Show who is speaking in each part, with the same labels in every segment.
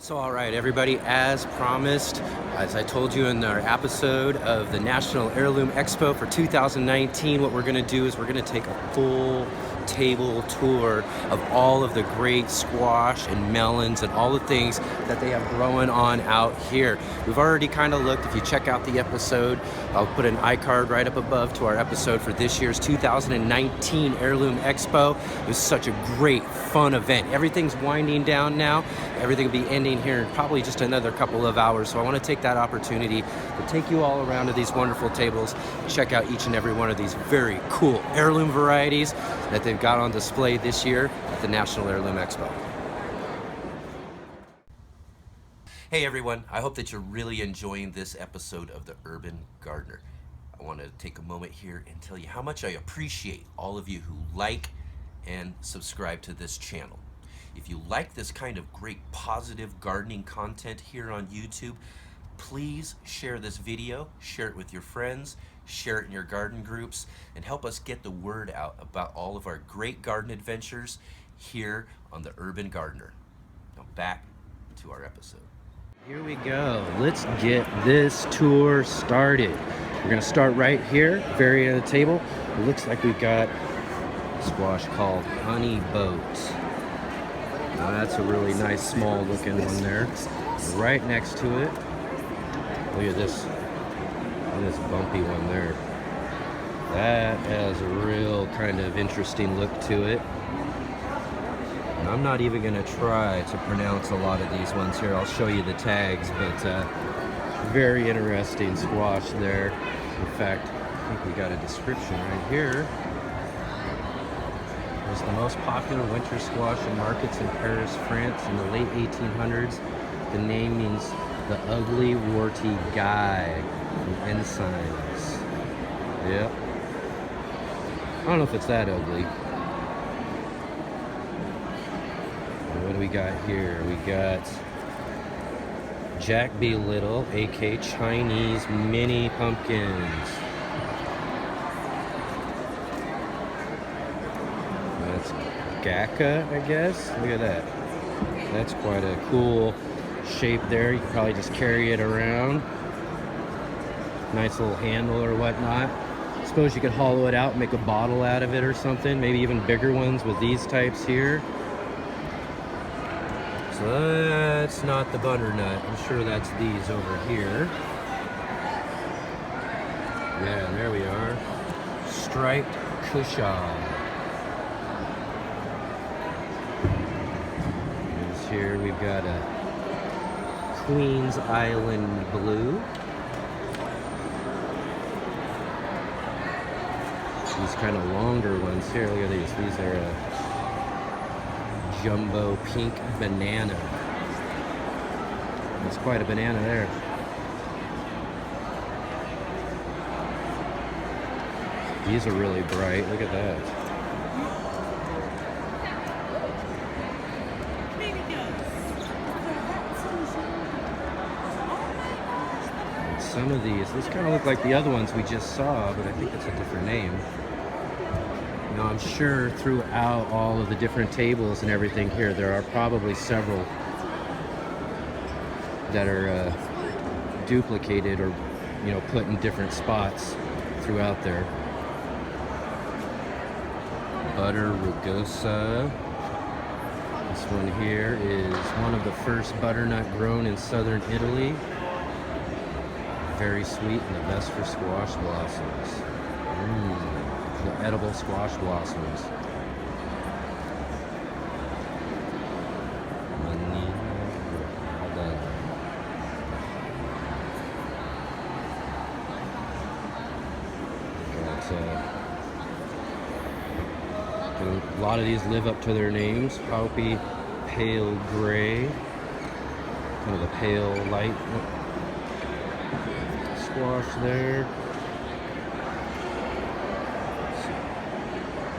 Speaker 1: So, all right, everybody, as promised, as I told you in our episode of the National Heirloom Expo for 2019, what we're going to do is we're going to take a full table tour of all of the great squash and melons and all the things that they have growing on out here. We've already kind of looked. If you check out the episode, I'll put an iCard right up above to our episode for this year's 2019 Heirloom Expo. It was such a great, fun event. Everything's winding down now. Everything will be ending here in probably just another couple of hours. So I want to take that opportunity to take you all around to these wonderful tables, check out each and every one of these very cool heirloom varieties that they've got on display this year at the National Heirloom Expo. Hey everyone, I hope that you're really enjoying this episode of The Urban Gardener. I want to take a moment here and tell you how much I appreciate all of you who like and subscribe to this channel. If you like this kind of great positive gardening content here on YouTube, please share this video, share it with your friends, share it in your garden groups, and help us get the word out about all of our great garden adventures here on The Urban Gardener. Now back to our episode. Here we go. Let's get this tour started. We're going to start right here, very end of the table. It looks like we've got a squash called Honey Boat. Now that's a really nice small looking one there. Right next to it, look at this bumpy one there. That has a real kind of interesting look to it. And I'm not even going to try to pronounce a lot of these ones here. I'll show you the tags, but very interesting squash there. In fact, I think we got a description right here. It was the most popular winter squash in markets in Paris, France in the late 1800s. The name means the ugly, warty guy from ensigns. Yep. I don't know if it's that ugly. What do we got here? We got Jack B. Little, aka Chinese mini pumpkins. That's Gaka, I guess. Look at that. That's quite a cool shape there. You can probably just carry it around. Nice little handle or whatnot. Suppose you could hollow it out and make a bottle out of it or something. Maybe even bigger ones with these types here. So that's not the butternut. I'm sure that's these over here. Yeah, there we are. Striped cushaw. Here we've got a Queen's Island blue. These kind of longer ones here. Look at these. These are a jumbo pink banana. That's quite a banana there. These are really bright. Look at that. And some of these kind of look like the other ones we just saw, but I think it's a different name. Now, I'm sure throughout all of the different tables and everything here, there are probably several that are duplicated or, put in different spots throughout there. Butter rugosa. This one here is one of the first butternut grown in southern Italy. Very sweet and the best for squash blossoms. The edible squash blossoms. A lot of these live up to their names. Poppy pale gray. Kind of a pale light squash there.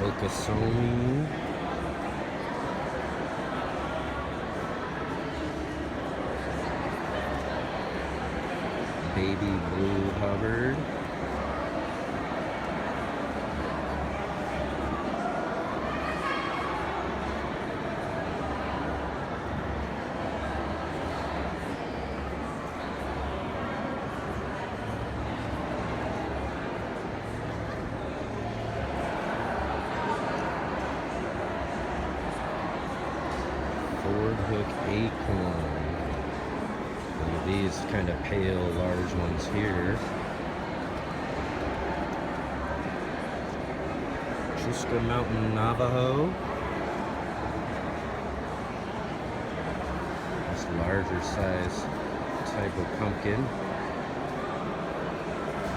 Speaker 1: Okasomi. Baby blue Hubbard. Ford Hook acorn. Look at these kind of pale, large ones here. Chusca Mountain Navajo. This larger size type of pumpkin.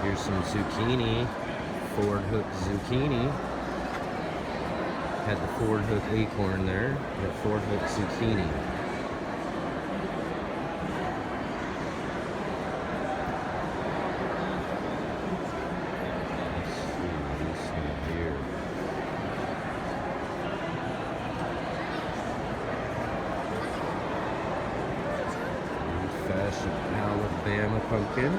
Speaker 1: Here's some zucchini. Ford Hook zucchini. Had the Ford Hook acorn there. The Ford Hook zucchini. Alabama pumpkin.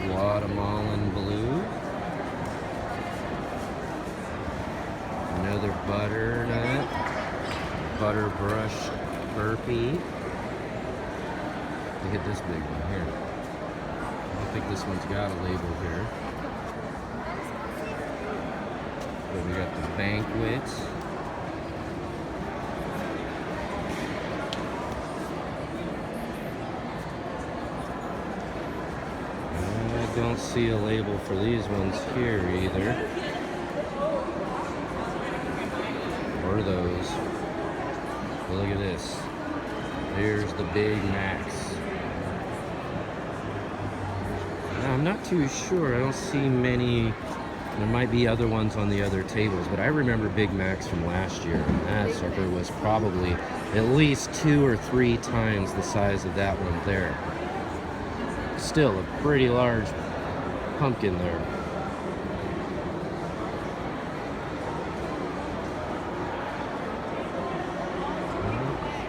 Speaker 1: Guatemalan blue. Another butternut. Butterbrush burpee. Look at this big one here. I don't think this one's got a label here. But we got the banquets. Don't see a label for these ones here either, or those. But look at this. There's the Big Macs. Now, I'm not too sure. I don't see many. There might be other ones on the other tables, but I remember Big Macs from last year, and that sucker was probably at least 2 or 3 times the size of that one there. Still a pretty large pumpkin there.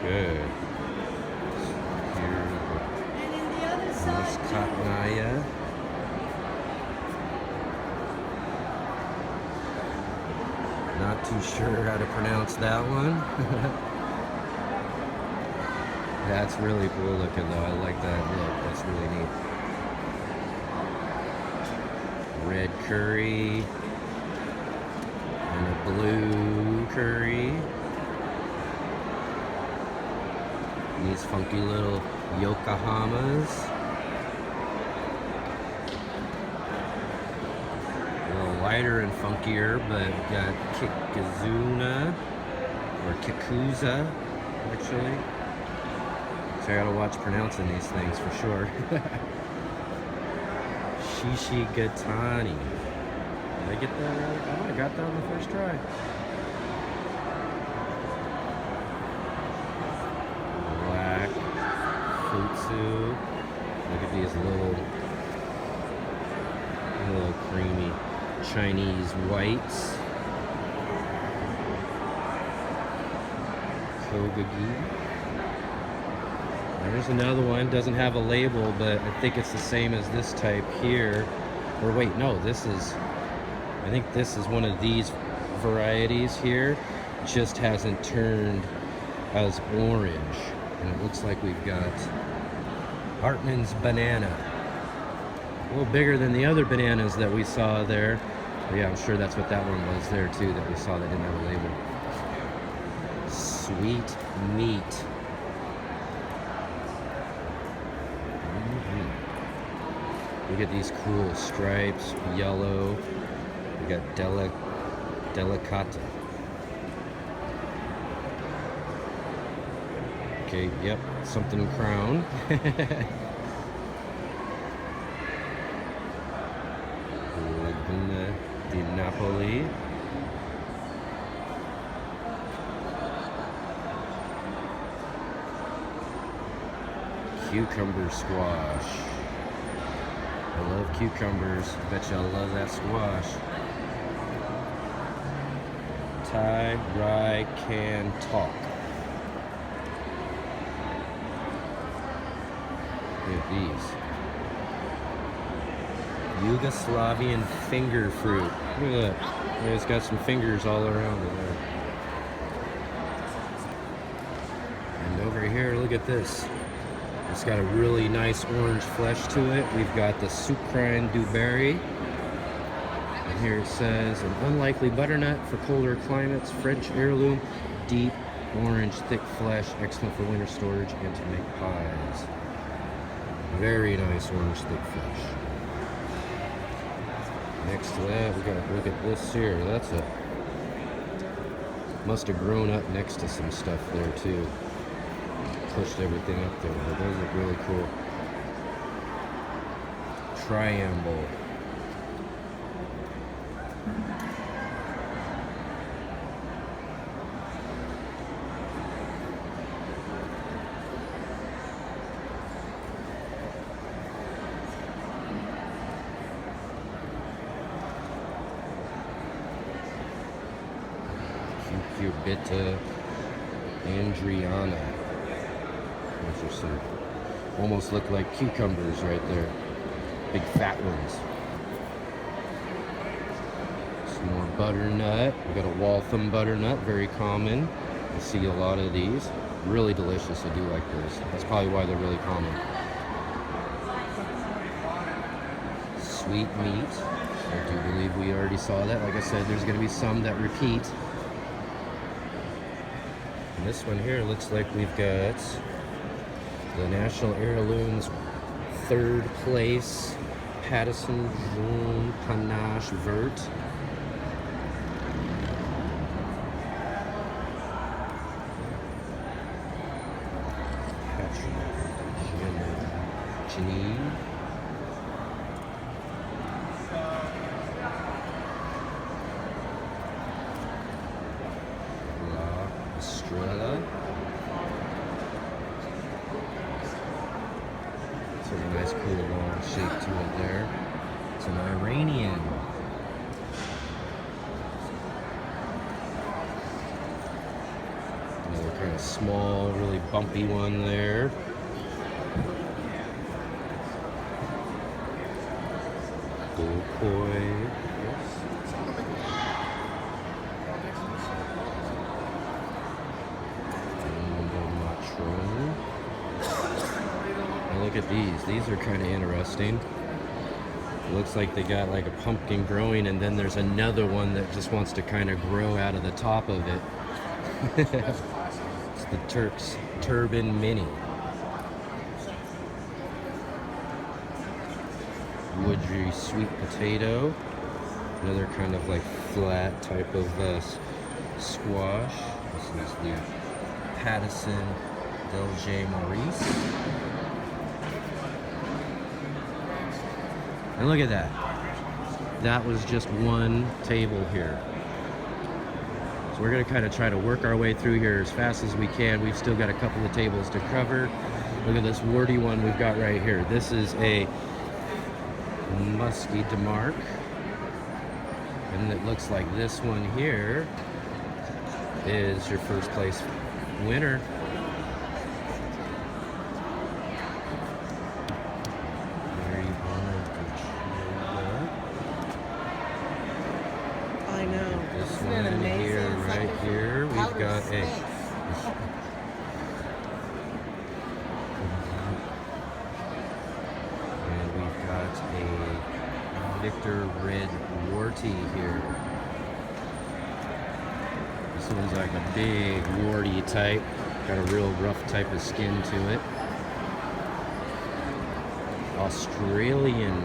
Speaker 1: Okay. Here's Katnaya. Not too sure how to pronounce that one. That's really cool looking though. I like that look. That's really neat. Red curry and a blue curry. And these funky little Yokohamas. A little lighter and funkier, but we've got Kikazuna or Kikuza actually. So I gotta watch pronouncing these things for sure. Shishigatani. Did I get that right? Oh, I got that on the first try. Black Futsu. Look at these little creamy Chinese whites. Kogagi. There's another one, doesn't have a label, but I think it's the same as this type here. Or wait, no, I think this is one of these varieties here. Just hasn't turned as orange. And it looks like we've got Hartman's banana. A little bigger than the other bananas that we saw there. But yeah, I'm sure that's what that one was there too, that we saw that didn't have a label. Sweet meat. Look at these cool stripes, yellow. We got Delicata. Okay, yep, something crown. Laguna di Napoli. Cucumber squash. I love cucumbers. Bet y'all love that squash. Thai Rye Can Talk. Look at these. Yugoslavian finger fruit. Look at that. It's got some fingers all around it there. And over here, look at this. It's got a really nice orange flesh to it. We've got the Sucrine Dewberry. And
Speaker 2: here it says, an unlikely butternut for colder climates, French heirloom, deep orange, thick flesh, excellent for winter storage and to make pies. Very nice orange, thick flesh. Next to that, we gotta look at this here. That's a, must have grown up next to some stuff there too. Pushed everything up there, but those look really cool. Triangle. Cucurbita Andriana. Those are some, almost look like cucumbers right there. Big fat ones. Some more butternut. We got a Waltham butternut, very common. I see a lot of these. Really delicious. I do like those. That's probably why they're really common. Sweet meat. I do believe we already saw that. Like I said, there's going to be some that repeat. And this one here looks like we've got the National Heirlooms 3rd place Pattison Jaune Panache Vert. Janine. La Estrella. So a nice cool long shape to it there. It's an Iranian. Another kind of small, really bumpy one there. Koi. Now look at these. These are kind of interesting. It looks like they got like a pumpkin growing, and then there's another one that just wants to kind of grow out of the top of it. It's the Turk's Turban Mini. Woodry sweet potato. Another kind of like flat type of squash. This is the Pattison Delge Maurice. And look at that. That was just one table here. So we're going to kind of try to work our way through here as fast as we can. We've still got a couple of tables to cover. Look at this warty one we've got right here. This is a Musky DeMarc. And it looks like this one here is your first place winner.
Speaker 3: I know.
Speaker 2: This one here, right here, we've got a and we've got a Victor Red Warty here. This one's like a big warty type, got a real rough type of skin to it. Australian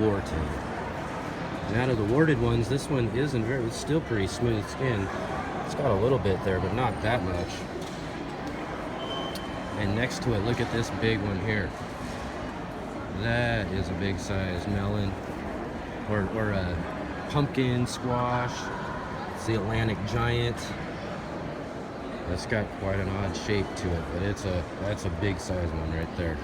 Speaker 2: Wharton. And out of the warded ones, this one isn't very, it's still pretty smooth skin. It's got a little bit there, but not that much. And next to it, look at this big one here. That is a big size melon, or a pumpkin squash. It's the Atlantic Giant. That's got quite an odd shape to it, but that's a big size one right there.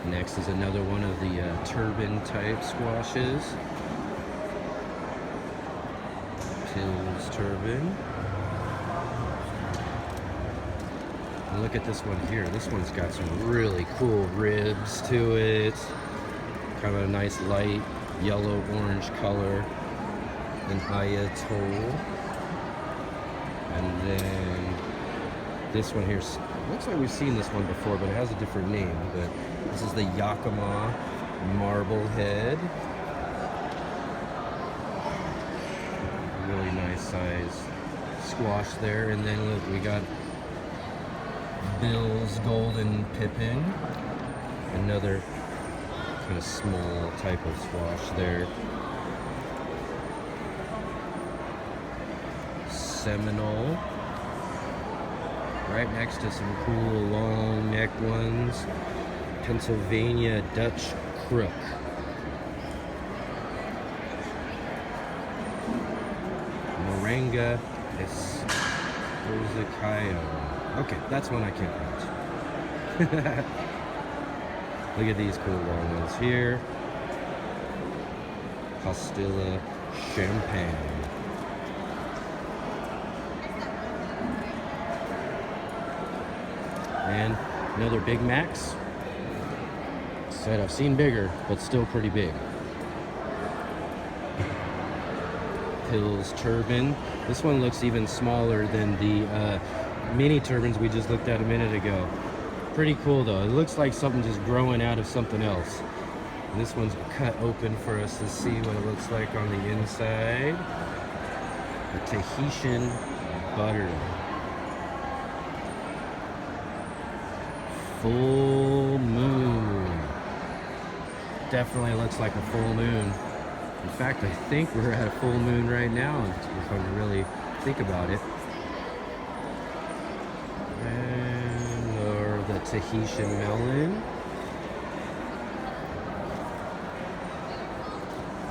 Speaker 2: Next is another one of the turban type squashes. Pill's turban. And look at this one here. This one's got some really cool ribs to it. Kind of a nice light yellow-orange color. An Ayatollah. And then this one here, looks like we've seen this one before, but it has a different name. But this is the Yakima Marblehead. Really nice size squash there. And then look, we got Bill's Golden Pippin. Another kind of small type of squash there. Seminole. Right next to some cool long neck ones. Pennsylvania Dutch Crook. Moringa Esposicao. Okay, that's one I can't pronounce. Look at these cool long ones here. Pastilla Champagne. And another Big Macs. Said I've seen bigger, but still pretty big. Hills Turban. This one looks even smaller than the mini turbans we just looked at a minute ago. Pretty cool though. It looks like something just growing out of something else. And this one's cut open for us to see what it looks like on the inside. A Tahitian butter. Full moon. Definitely looks like a full moon. In fact, I think we're at a full moon right now, if I really think about it. And or the Tahitian melon.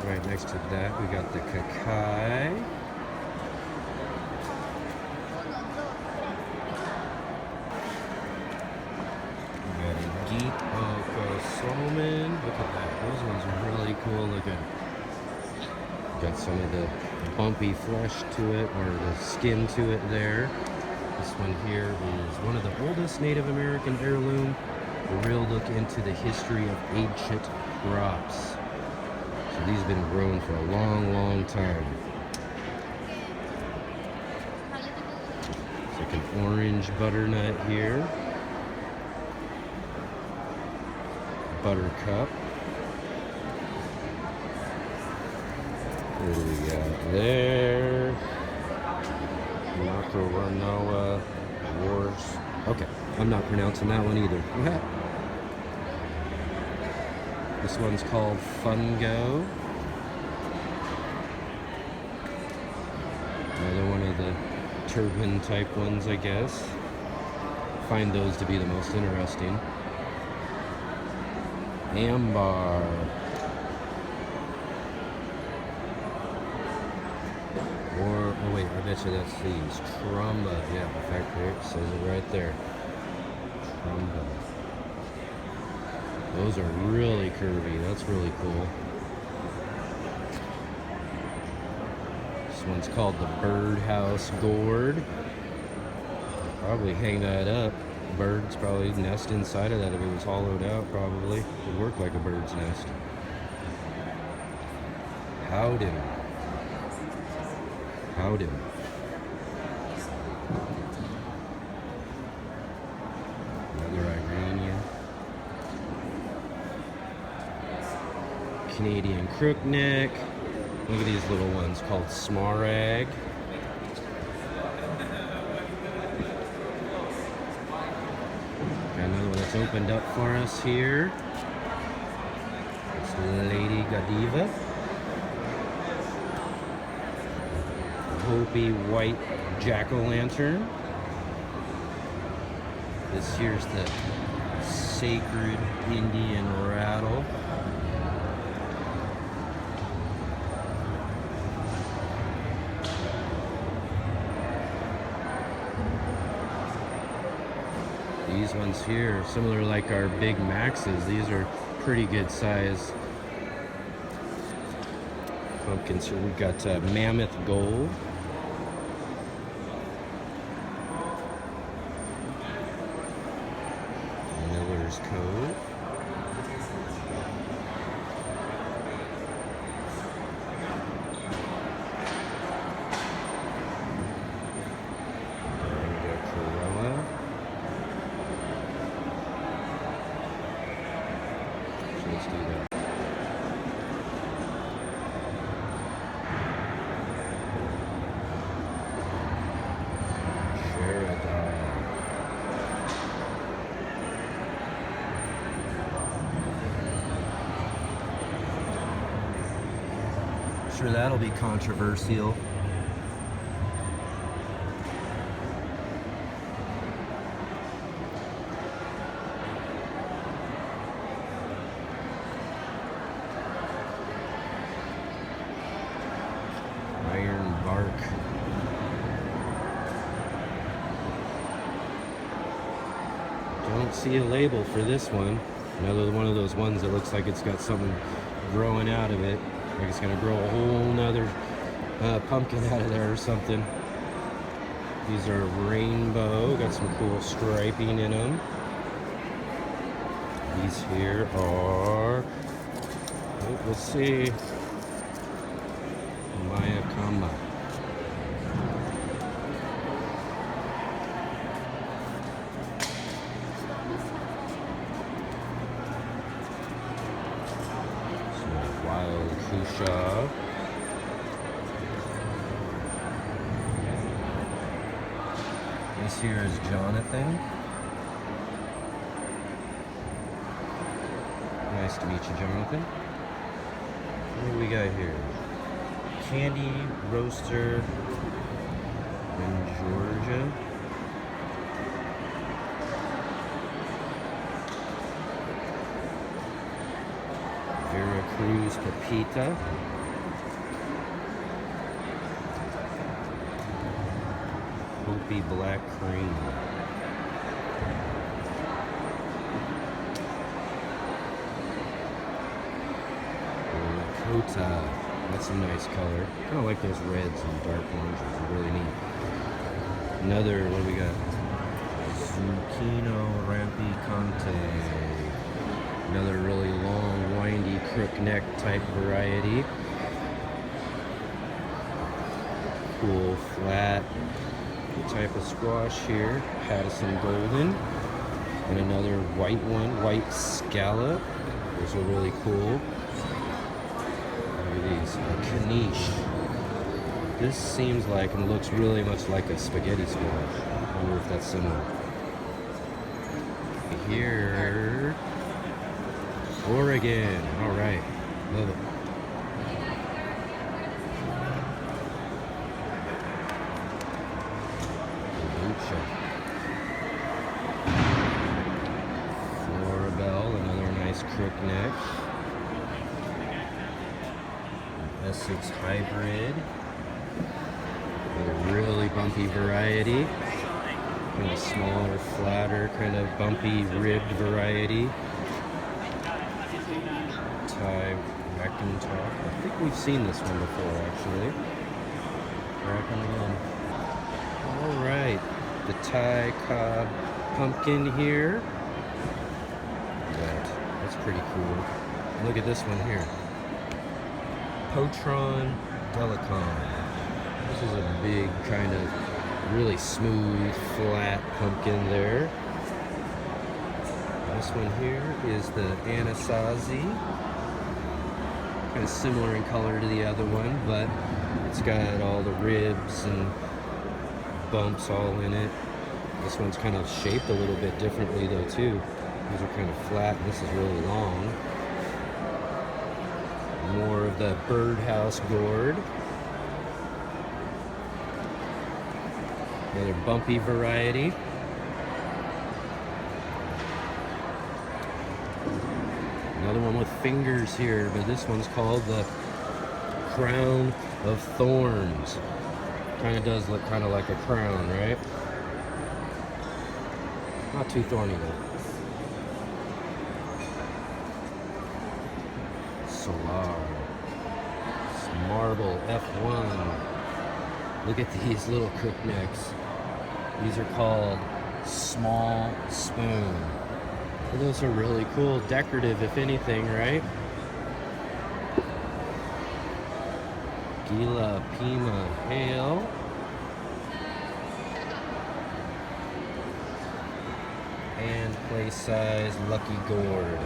Speaker 2: Right next to that, we got the Kakai. Geek salmon. Look at that. Those ones are really cool looking. Got some of the bumpy flesh to it, or the skin to it there. This one here is one of the oldest Native American heirloom. A real look into the history of ancient crops. So these have been grown for a long, long time. It's like an orange butternut here. Buttercup. What do we got there? Macaranoa Wars. Okay, I'm not pronouncing that one either. This one's called Fungo. Another one of the turban type ones, I guess. Find those to be the most interesting. Ambar. Or, oh wait, I bet you that's these. Trumba. Yeah, in fact, there it says it right there. Trumba. Those are really curvy. That's really cool. This one's called the Birdhouse Gourd. Probably hang that up. Birds probably nest inside of that if it was hollowed out, probably. It would work like a bird's nest. Howden. Howden. Another Iranian. Canadian crookneck. Look at these little ones called Smaragd. Got another one that's opened up for us here. It's Lady Godiva. Hopi white jack-o'-lantern. This here's the sacred Indian rattle. These ones here, similar like our Big Maxes, these are pretty good size pumpkins here. We've got Mammoth Gold. Miller's Cove. Let's do that. sure that'll be controversial. Iron bark. Don't see a label for this one. Another one of those ones that looks like it's got something growing out of it. Like it's gonna grow a whole nother pumpkin out of there or something. These are rainbow, got some cool striping in them. These here are, let's see, Mayakama. Wild Kusha. This here is Jonathan. Nice to meet you, Jonathan. What do we got here? Candy Roaster in Georgia. Veracruz Pepita. Hopi Black Cream. Lakota. That's a nice color. Kind of like those reds and dark oranges. They're really neat. Another, what do we got? Zucchino Rampicante. Another really long, windy crook neck type variety. Cool, flat type of squash here. Pattison Golden. And another white one, white scallop. Those are really cool. What are these? A Kanish. This seems like and looks really much like a spaghetti squash. I wonder if that's similar. Here, Oregon. All right, love it. Florabelle, another nice crook neck. Essex Hybrid. A really bumpy variety. Kind of smaller, flatter, kind of bumpy, ribbed variety. Thai McIntosh. I think we've seen this one before, actually. Reckon again. All right, the Thai Cobb pumpkin here. That's pretty cool. Look at this one here. Potron Delicon. This is a big, kind of really smooth, flat pumpkin there. This one here is the Anasazi. Kind of similar in color to the other one, but it's got all the ribs and bumps all in it. This one's kind of shaped a little bit differently though too. These are kind of flat, and this is really long. More of the birdhouse gourd. Another bumpy variety. Another one with fingers here, but this one's called the Crown of Thorns. Kind of does look kind of like a crown, right? Not too thorny though. Solar. Marble F1. Look at these little crook necks. These are called small spoon. Those are really cool, decorative if anything, right? Gila Pima Hale. And play size Lucky Gourd.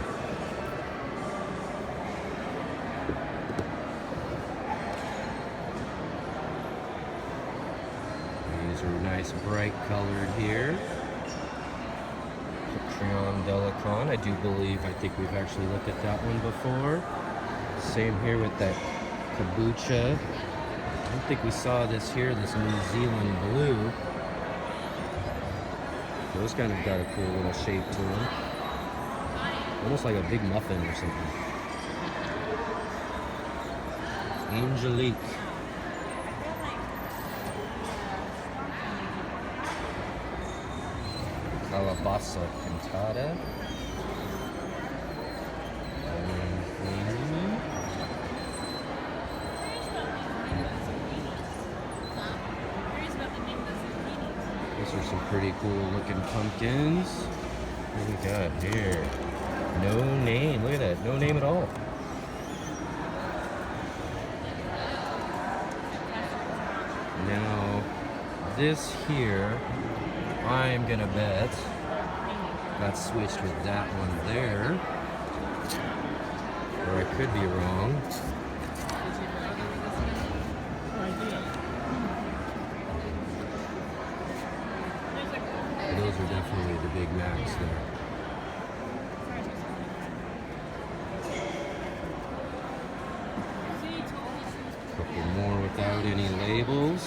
Speaker 2: These are nice bright colored here. Patreon Delicon, I think we've actually looked at that one before. Same here with that Kabocha. I don't think we saw this here, this New Zealand blue. Those kind of got a cool little shape to them. Almost like a big muffin or something. Angelique. Calabasa Pintada. These are some pretty cool looking pumpkins. What do we got here? No name. Look at that. No name at all. Now, this here, I'm gonna bet got switched with that one there. Or I could be wrong. Those are definitely the Big Macs there. Couple more without any labels.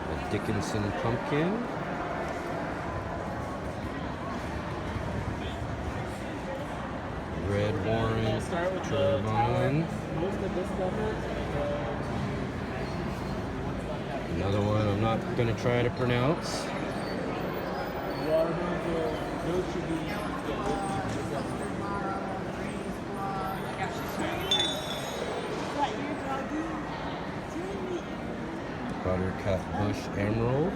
Speaker 2: A Dickinson pumpkin. Red Warren Turbine. Another one I'm not going to try to pronounce. Buttercup Bush Emerald.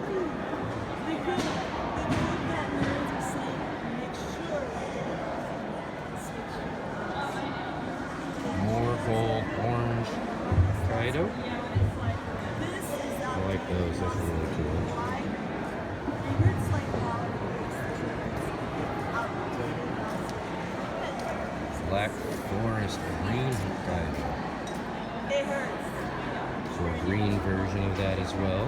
Speaker 2: More gold orange Kaido. I like those, that's really cool. Black Forest Green Kaido. So a green version of that as well.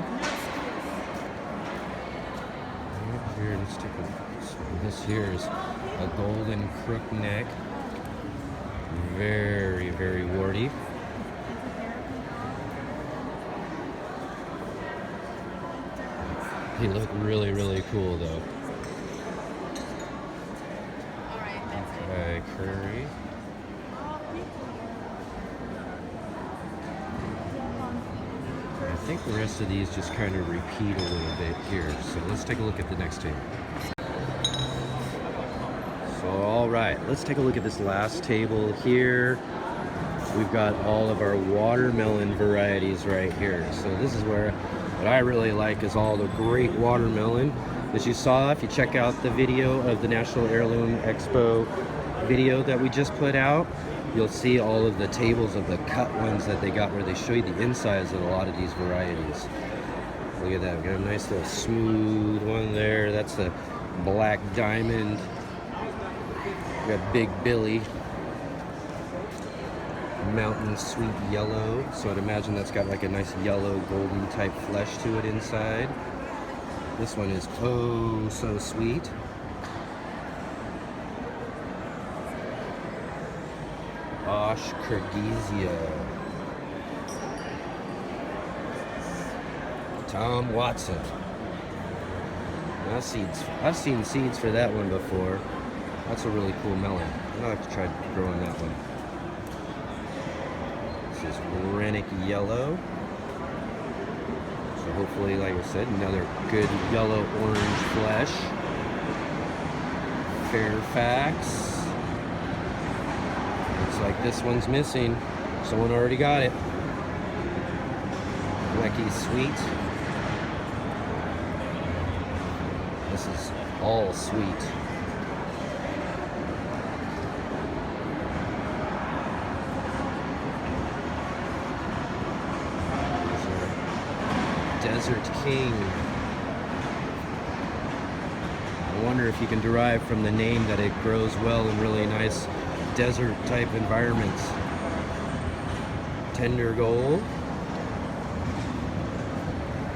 Speaker 2: Here, let's take a look. So this here is a golden crook neck. Very, very warty. They look really, really cool though. Okay, curry. I think the rest of these just kind of repeat a little bit here. So let's take a look at the next table. So, all right, let's take a look at this last table here. We've got all of our watermelon varieties right here. So this is where what I really like is all the great watermelon that you saw. If you check out the video of the National Heirloom Expo video that we just put out, you'll see all of the tables of the cut ones that they got where they show you the insides of a lot of these varieties. Look at that, we got a nice little smooth one there. That's the Black Diamond. We got Big Billy. Mountain Sweet Yellow. So I'd imagine that's got like a nice yellow golden type flesh to it inside. This one is oh so sweet. Osh Kyrgyzia. Tom Watson. I've seen seeds for that one before. That's a really cool melon. I'd like to try growing that one. This is Rennick Yellow. So hopefully, like I said, another good yellow-orange flesh. Fairfax. Looks like this one's missing. Someone already got it. Lecky Sweet. This is all sweet. Desert King. I wonder if you can derive from the name that it grows well in really nice desert type environments. Tender Gold.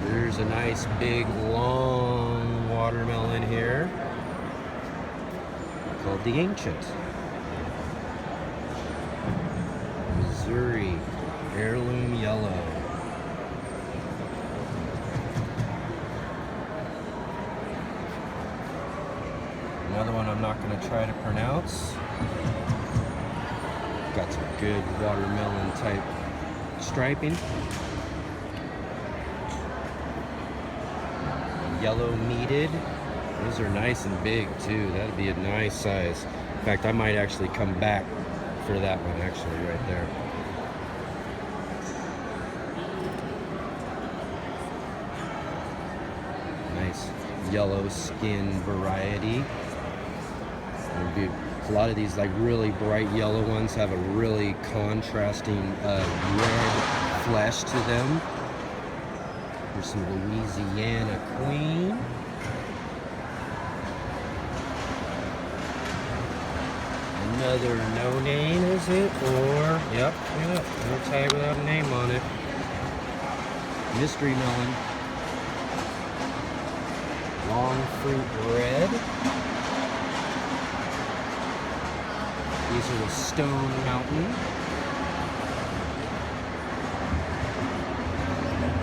Speaker 2: There's a nice big long watermelon here called the Ancient. Missouri. Heirloom yellow. Another one I'm not going to try to pronounce. Got some good watermelon type striping. Yellow meated. Those are nice and big too. That'd be a nice size. In fact, I might actually come back for that one actually right there. Nice yellow skin variety. A lot of these like really bright yellow ones have a really contrasting red flesh to them. Here's some Louisiana Queen. Another no name, is it? Or, yep, no tag without a name on it. Mystery melon. Long fruit red. These are the Stone Mountain.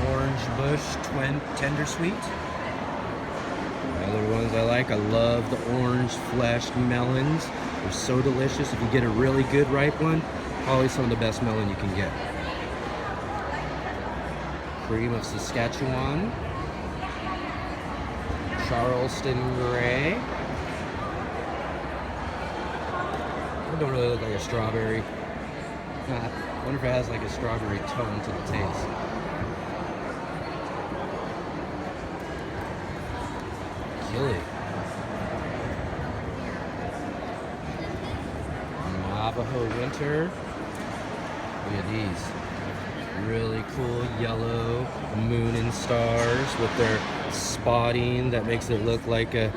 Speaker 2: Orange Bush Tender Sweet. Other ones I like. I love the orange fleshed melons. They're so delicious. If you get a really good ripe one, probably some of the best melon you can get. Cream of Saskatchewan. Charleston Gray. It don't really look like a strawberry. I wonder if it has like a strawberry tone to the taste. Kill it. Navajo Winter. Look at these. Really cool yellow moon and stars with their spotting that makes it look like a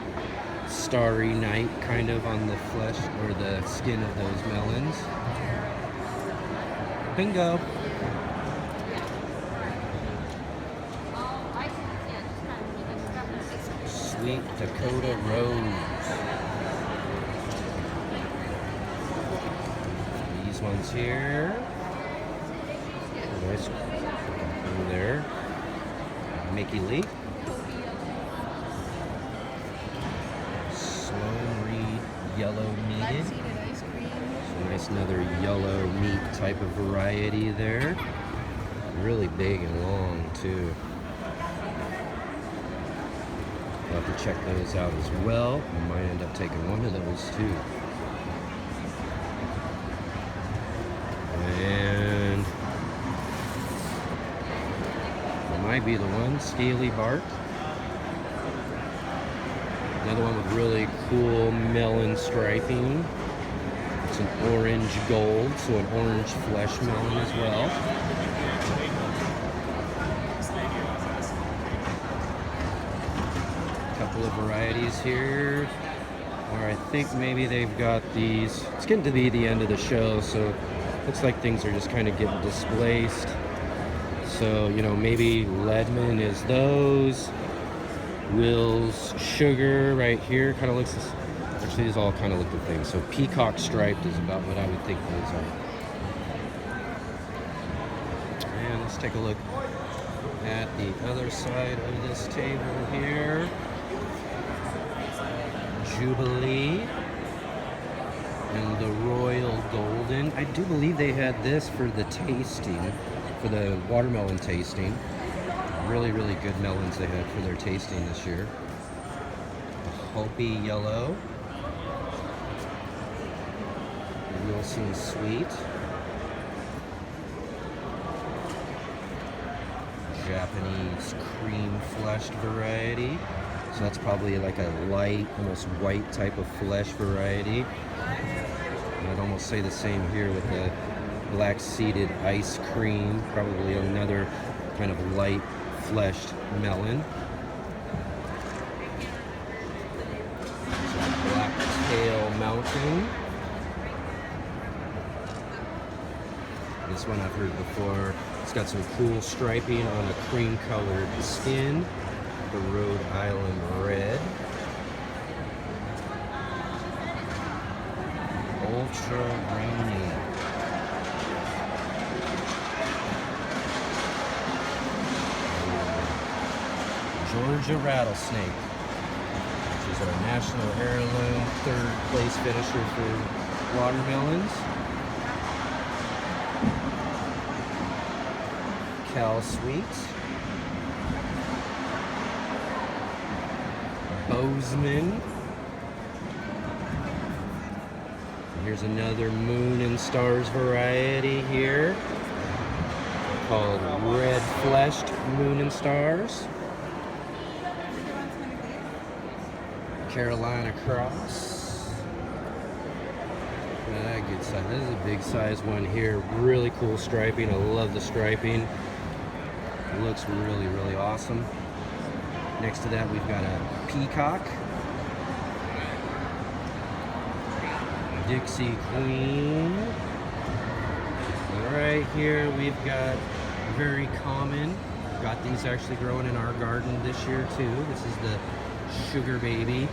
Speaker 2: starry night kind of on the flesh or the skin of those melons. Bingo. Sweet Dakota Rose. These ones here. Nice. Over there. Mickey Lee. Sloan Reed Yellow Meated. So nice another yellow meat type of variety there. Really big and long too. I'll have to check those out as well. I might end up taking one of those too. And it might be the one, Scaly Bark. Another one with really cool melon striping. It's an orange gold, so an orange flesh melon as well. Couple of varieties here. Or I think maybe they've got these. It's getting to be the end of the show, so looks like things are just kind of getting displaced. So, you know, maybe Leadman is those. Will's Sugar right here kind of looks, actually these all kind of look the thing. So Peacock Striped is about what I would think those are. And let's take a look at the other side of this table here. Jubilee and the Royal Golden. I do believe they had this for the tasting, for the watermelon tasting. Really, really good melons they had for their tasting this year. The Hopi Yellow. Wilson Sweet. Japanese cream fleshed variety. So that's probably like a light, almost white type of flesh variety. And I'd almost say the same here with the black seeded ice cream. Probably another kind of light fleshed melon. So Blacktail Mountain. This one I've heard before. It's got some cool striping on a cream colored skin. The Rhode Island Red. Ultra Rainy. Georgia rattlesnake, which is our national heirloom, third place finisher for watermelons. Cal Sweet. Bozeman. Here's another Moon and Stars variety here called Red Fleshed Moon and Stars. Carolina Cross. Good size. This is a big size one here. Really cool striping. I love the striping. It looks really, really awesome. Next to that, we've got a Peacock. Dixie Queen. And right here, we've got very common. We've got these actually growing in our garden this year too. This is the Sugar Baby.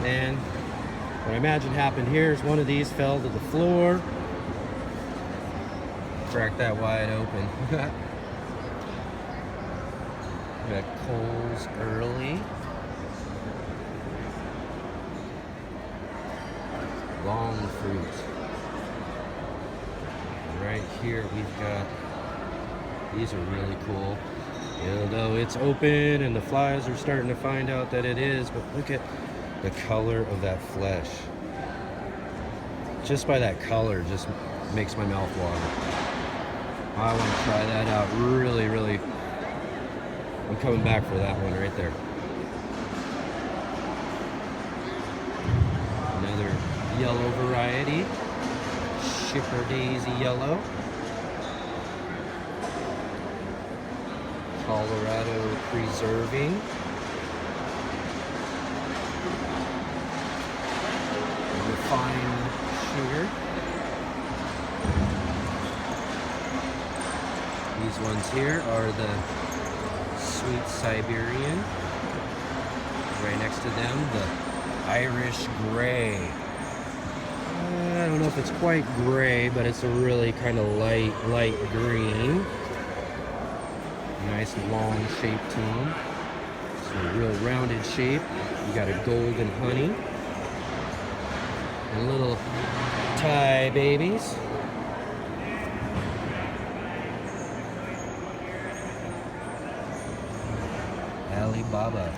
Speaker 2: And what I imagine happened here is one of these fell to the floor. Crack that wide open. Got Coles Early. Long fruit. Right here we've got, these are really cool. Although it's open and the flies are starting to find out that it is, but look at the color of that flesh. Just by that color just makes my mouth water. I want to try that out. Really, really. I'm coming back for that one right there. Another yellow variety. Shipper Daisy Yellow. Colorado Preserving. Refined Sugar. These ones here are the Sweet Siberian. Right next to them, the Irish Gray. I don't know if it's quite gray, but it's a really kind of light green. Nice long shaped team. It's a real rounded shape. You got a golden honey. And little Thai babies. Alibaba.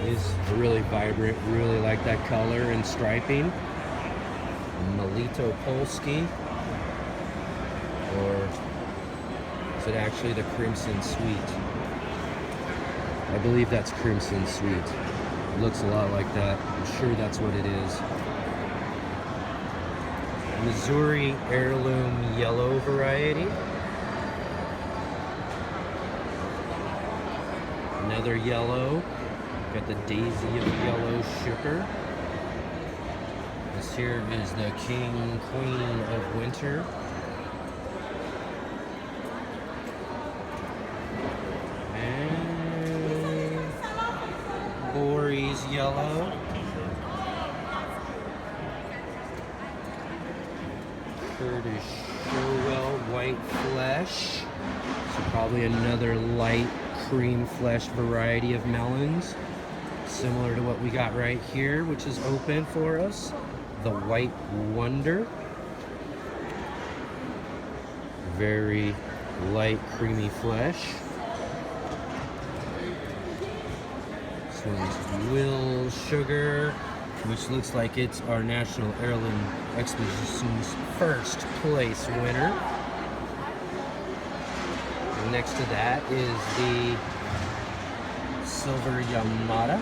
Speaker 2: Is really vibrant, really like that color and striping. Melito Polski, or is it actually the Crimson Sweet? I believe that's Crimson Sweet. It looks a lot like that. I'm sure that's what it is. Missouri Heirloom Yellow variety. Another yellow. Got the Daisy of Yellow Sugar. This here is the King Queen of Winter. And Bory's Yellow. Curtis Sherwell White Flesh. So probably another light cream flesh variety of melons. Similar to what we got right here, which is open for us. The White Wonder. Very light, creamy flesh. This one's Will Sugar, which looks like it's our National Heirloom Expo's first place winner. And next to that is the Silver Yamato.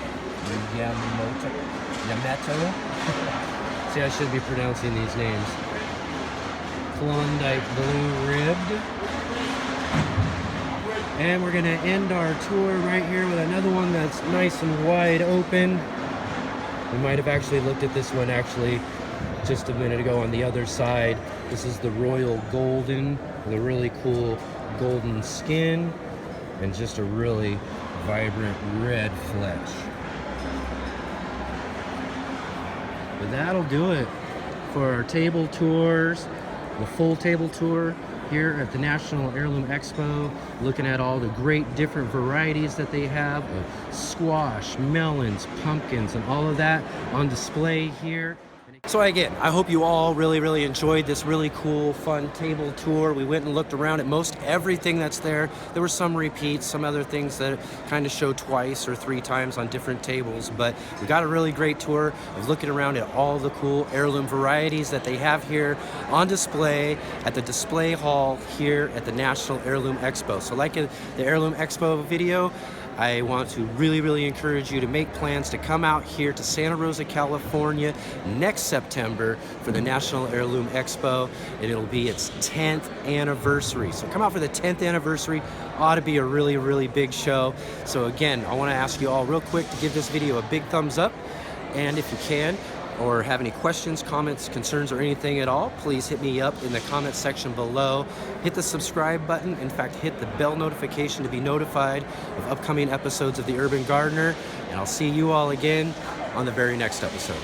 Speaker 2: See, I should be pronouncing these names. Klondike Blue Ribbed. And we're gonna end our tour right here with another one that's nice and wide open. We might have actually looked at this one actually just a minute ago on the other side. This is the Royal Golden with a really cool golden skin and just a really vibrant red flesh. But that'll do it for our table tours the full table tour here at the National Heirloom Expo, looking at all the great different varieties that they have of squash, melons, pumpkins, and all of that on display here. So again, I hope you all really enjoyed this really cool, fun table tour. We went and looked around at most everything that's there. There were some repeats, some other things that kind of show twice or 3 times on different tables, but we got a really great tour of looking around at all the cool heirloom varieties that they have here on display at the display hall here at the National Heirloom Expo. So like in the Heirloom Expo video, I want to really encourage you to make plans to come out here to Santa Rosa, California next September for the National Heirloom Expo, and it'll be its 10th anniversary. So come out for the 10th anniversary. Ought to be a really big show. So again, I want to ask you all real quick to give this video a big thumbs up, and if you can, or have any questions, comments, concerns, or anything at all, please hit me up in the comment section below. Hit the subscribe button. In fact, hit the bell notification to be notified of upcoming episodes of The Urban Gardener. And I'll see you all again on the very next episode.